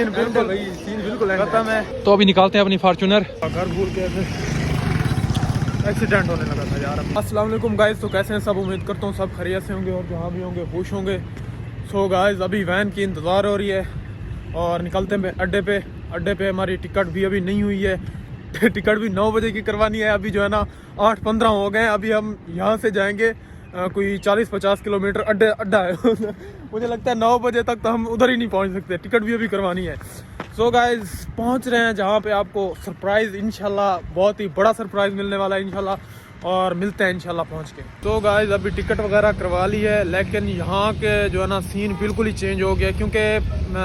Scene बिल्कुल भाई, scene बिल्कुल खत्म है। तो अभी निकालते हैं अपनी फॉर्च्यूनर। घर भूल के एक्सीडेंट होने लगा था यार। अस्सलाम वालेकुम गाइस, तो कैसे हैं सब? उम्मीद करता हूँ सब खैरियत से होंगे और जहाँ भी होंगे खुश होंगे। सो गाइस, अभी वैन की इंतज़ार हो रही है और निकलते हैं अड्डे पे हमारी टिकट भी अभी नहीं हुई है। टिकट भी 9 बजे की करवानी है। अभी जो है ना 8:15 हो गए हैं। अभी हम यहाँ से जाएंगे कोई 40-50 किलोमीटर अड्डा है। मुझे लगता है 9 बजे तक तो हम उधर ही नहीं पहुँच सकते। टिकट भी अभी करवानी है। सो गाइस, पहुँच रहे हैं जहाँ पे आपको सरप्राइज़ इंशाल्लाह, बहुत ही बड़ा सरप्राइज़ मिलने वाला है इंशाल्लाह। और मिलते हैं इंशाल्लाह पहुँच के। तो गाइस, अभी टिकट वगैरह करवा ली है, लेकिन यहाँ के जो है ना सीन बिल्कुल ही चेंज हो गया। क्योंकि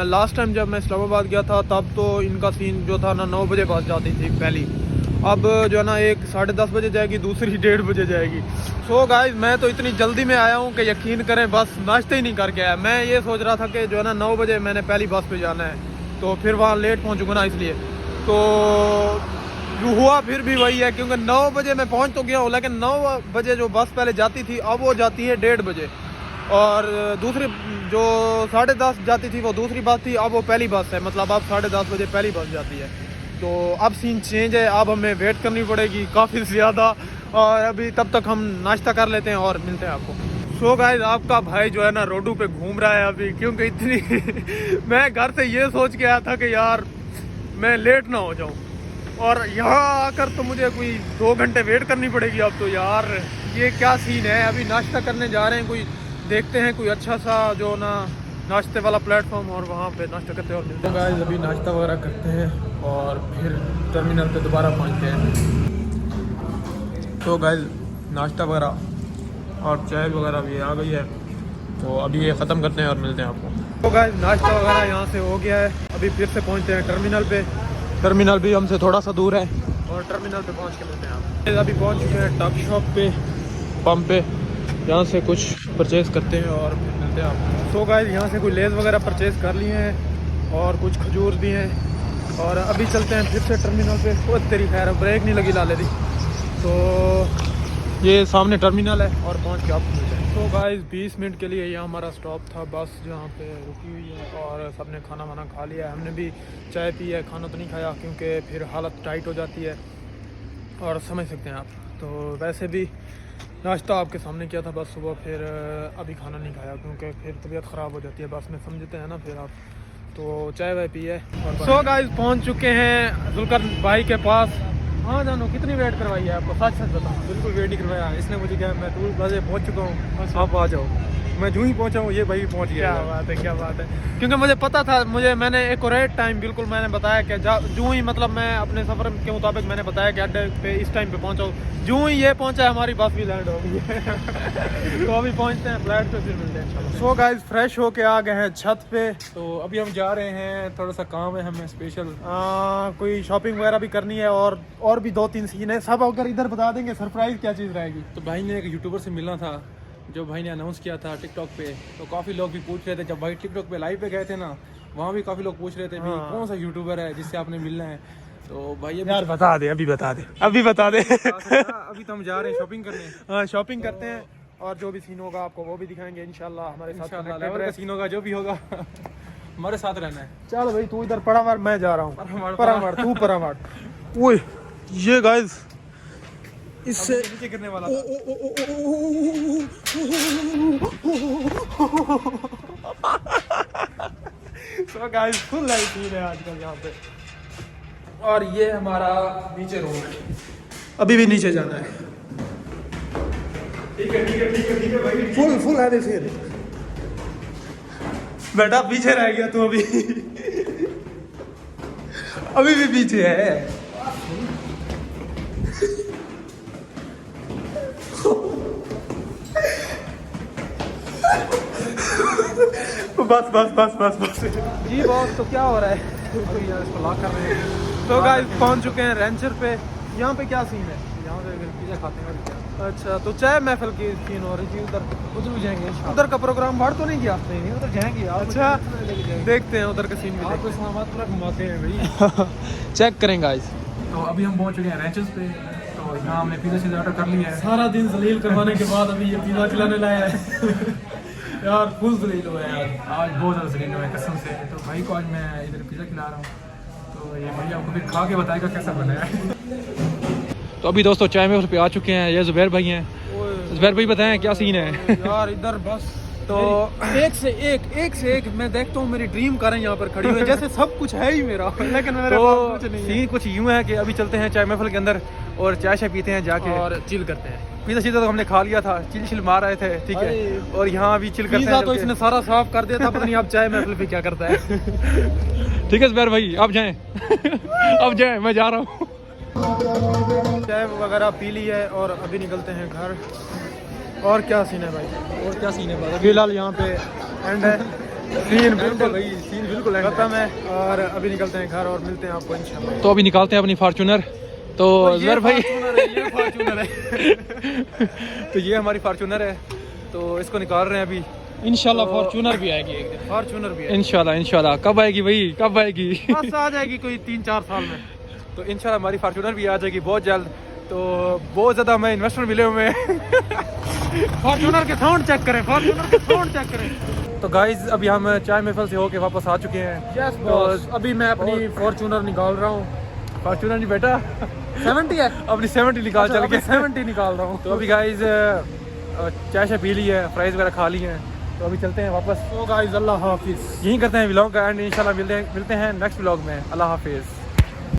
लास्ट टाइम जब मैं इस्लामाबाद गया था तब तो इनका सीन जो था ना 9 बजे बस जाती थी पहली। अब जो है ना एक 10:30 बजे जाएगी, दूसरी 1:30 बजे जाएगी। सो गाइस, मैं तो इतनी जल्दी में आया हूँ कि यकीन करें बस नाश्ते ही नहीं करके आया। मैं ये सोच रहा था कि जो है ना 9 बजे मैंने पहली बस पे जाना है, तो फिर वहाँ लेट पहुँचूँगा ना, इसलिए तो हुआ फिर भी वही है। क्योंकि 9 बजे मैं पहुँच तो गया हूँ, लेकिन 9 बजे जो बस पहले जाती थी अब वो जाती है 1:30 बजे। और दूसरी जो 10:30 जाती थी वो दूसरी बस थी, अब वो पहली बस है। मतलब अब 10:30 बजे पहली बस जाती है। तो अब सीन चेंज है, अब हमें वेट करनी पड़ेगी काफ़ी ज़्यादा। और अभी तब तक हम नाश्ता कर लेते हैं और मिलते हैं आपको। सो गाइस, आपका भाई जो है ना रोडू पे घूम रहा है अभी, क्योंकि इतनी मैं घर से ये सोच के आया था कि यार मैं लेट ना हो जाऊं, और यहाँ आकर तो मुझे कोई 2 घंटे वेट करनी पड़ेगी अब। तो यार ये क्या सीन है। अभी नाश्ता करने जा रहे हैं, कोई देखते हैं कोई अच्छा सा जो ना नाश्ते वाला प्लेटफॉर्म, और वहाँ पे नाश्ता करते हैं और मिलते हैं। गाइस, अभी नाश्ता वगैरह करते हैं और फिर टर्मिनल पे दोबारा पहुँचते हैं। तो गाइस, नाश्ता वगैरह और चाय वगैरह भी आ गई है, तो अभी ये ख़त्म करते हैं और मिलते हैं आपको। तो गाइस, नाश्ता वगैरह यहाँ से हो गया है। अभी फिर से पहुँचते हैं टर्मिनल पे। टर्मिनल भी हमसे थोड़ा सा दूर है और टर्मिनल पे पहुँच के मिलते हैं आप। अभी पहुँच चुके हैं टॉप शॉप पे, पंप पे। यहाँ से कुछ परचेज़ करते हैं और फिर मिलते हैं आपको। तो गाइस, यहाँ से कोई लेज़ वगैरह परचेज़ कर लिए हैं और कुछ खजूर भी हैं। और अभी चलते हैं फिर से टर्मिनल पे। वो तेरी खैर ब्रेक नहीं लगी लाले दी। तो ये सामने टर्मिनल है और पहुंच के आपको मिलते हैं। तो गाइस, 20 मिनट के लिए यहाँ हमारा स्टॉप था, बस जहाँ पे रुकी हुई है। और सबने खाना वाना खा लिया है, हमने भी चाय पी है, खाना तो नहीं खाया क्योंकि फिर हालत टाइट हो जाती है, और समझ सकते हैं आप। तो वैसे भी नाश्ता आपके सामने किया था बस सुबह, फिर अभी खाना नहीं खाया क्योंकि फिर तबीयत ख़राब हो जाती है बस में, समझते हैं ना फिर आप। तो चाय वाय पी है। सो गाइस, पहुँच चुके हैं जुल्कर भाई के पास। हाँ जानो, कितनी वेट करवाई है आपको? सच सच बताओ। बिल्कुल वेट नहीं करवाया इसने मुझे, क्या मैं 2 बजे पहुँच चुका हूँ, आप आ जाओ। मैं जो ही पहुँचा हूँ ये भाई पहुँच गया। क्या बात है, क्या बात है। क्योंकि मुझे पता था, मैंने एक्यूरेट टाइम बिल्कुल मैंने बताया कि जो ही मतलब मैं अपने सफ़र के मुताबिक मैंने बताया कि अड्डे पे इस टाइम पे पहुँचाओ। जो ही ये पहुँचा हमारी बस भी लैंड हो गई है। तो अभी पहुँचते हैं फ्लाइट पे, फिर मिलते हैं। सो गाइस, फ्रेश होके आ गए हैं छत पे। तो अभी हम जा रहे हैं, थोड़ा सा काम है हमें स्पेशल। कोई शॉपिंग वगैरह भी करनी है और भी 2-3 सीन है। सब अगर इधर बता देंगे सरप्राइज़ क्या चीज़ रहेगी। तो भाई ने एक यूट्यूबर से मिलना था, जो भाई ने अनाउंस किया था टिकटॉक पे। तो काफ़ी लोग भी पूछ रहे थे, जब भाई टिकटॉक पे लाइव पे गए थे ना, वहाँ भी काफ़ी लोग पूछ रहे थे भाई कौन सा यूट्यूबर है जिससे आपने मिलना है। तो भाई यार बता दे, अभी बता दे। अभी तो हम जा रहे हैं शॉपिंग करने। हाँ, शॉपिंग करते हैं और जो भी सीन होगा आपको वो भी दिखाएंगे इंशाल्लाह। हमारे साथ लेवल का सीन होगा, जो भी होगा हमारे साथ रहना है। चल भाई, तू इधर पड़ा मार, मैं जा रहा हूँ परामार, तू परामार। ओए ये गाइस, इससे नीचे गिरने वाला था। तो गाइस, फुल लाइट सीन है आजकल यहाँ पे। और ये हमारा नीचे रूम है, अभी भी नीचे जाना है। ठीक है भाई, फुल है सीन। बेटा पीछे रह गया तू अभी। अभी भी पीछे है। बस जी बॉस, तो क्या हो रहा है? तो यार इसको लॉक कर रहे हैं। तो गाइस, पहुंच चुके हैं रेंचर पे। यहाँ पे क्या सीन है? यहाँ से पिज़्ज़ा खाते हैं और क्या। अच्छा, तो चाय महफिल की सीन हो रही थी उधर भी जाएंगे। उधर का प्रोग्राम बाहर तो नहीं किया? नहीं उधर जाएंगे यार। अच्छा, देखते हैं उधर का सीन भी। आपको इस्लामाबाद पूरा घुमाते हैं भाई। चेक करें गाइस। तो अभी हम पहुँच चुके हैं रेंचेस पे। तो यहाँ हमने पिज़्ज़ा से ऑर्डर कर लिया है। सारा दिन जलील करवाने के बाद अभी ये पिज़्ज़ा खिलाने लाया है। यार फुल जलील हुआ है यार, आज बहुत ज़्यादा जलील हुआ है कसम से। तो भाई को आज मैं इधर पिज़्ज़ा खिला रहा हूँ, तो ये भाई आपको फिर खा के बताएगा कैसा बना है। तो अभी दोस्तों चाय में पे आ चुके हैं, ये जुबैर भाई हैं। जुबैर भाई बताएं क्या सीन है? यार इधर बस तो एक से एक मैं देखता हूँ मेरी ड्रीम कारें यहाँ पर खड़ी हुई हैं, जैसे सब कुछ है ही मेरा, लेकिन मेरे पास कुछ नहीं है। सीन कुछ यूँ है कि अभी चलते हैं चाय महफिल के अंदर और चाय शाय पीते हैं जाके और चिल करते हैं। पिज़्ज़ा सीधा तो हमने खा लिया था, चिल मार रहे थे, ठीक है। और यहाँ अभी चिल करते पिज़्ज़ा हैं तो इसने सारा साफ कर दिया था, पता नहीं अब चाय महफिल पे क्या करता है। ठीक है जुबैर भाई आप जाएं। अब जाएं, मैं जा रहा हूँ। चाय वगैरह पी ली है और अभी निकलते हैं घर। और क्या सीन है भाई? और क्या सीन है बात? फिलहाल यहाँ पे एंड है, सीन बिल्कुल भाई सीन बिल्कुल end है। खत्म है और अभी निकलते हैं घर और मिलते हैं आपको इंशाल्लाह। तो अभी निकालते हैं अपनी फार्चूनर। तो जुबैर भाई ये फॉर्च्यूनर है। तो ये हमारी फार्चूनर है, तो इसको निकाल रहे हैं अभी। इंशाल्लाह फॉर्च्यूनर भी आएगी एक दिन, फॉर्च्यूनर भी आएगी इंशाल्लाह। कब आएगी भाई, कब आएगी? बस आ जाएगी कोई 3-4 साल में। तो इंशाल्लाह हमारी फार्चूनर भी आ जाएगी बहुत जल्द। तो बहुत ज़्यादा हमें इन्वेस्टर मिले हुए हैं। फॉर्च्यूनर के साउंड चेक करें, फॉर्च्यूनर के साउंड चेक करें। तो गाइज अभी हम चाय महफिल से होके वापस आ चुके हैं। यस बॉस, अभी मैं अपनी फॉर्च्यूनर निकाल रहा हूँ। फार्चूनर नहीं बेटा, 70 है, अपनी 70 निकाल चल के। 70 निकाल रहा हूँ। तो अभी गाइज चाय शाय पी ली है, फ्राइज़ वगैरह खा ली हैं, तो अभी चलते हैं वापस। तो गाइस अल्लाह हाफिज़। यहीं करते हैं व्लॉग का एंड इंशाल्लाह मिलते हैं नेक्स्ट व्लॉग में। अल्लाह हाफिज़।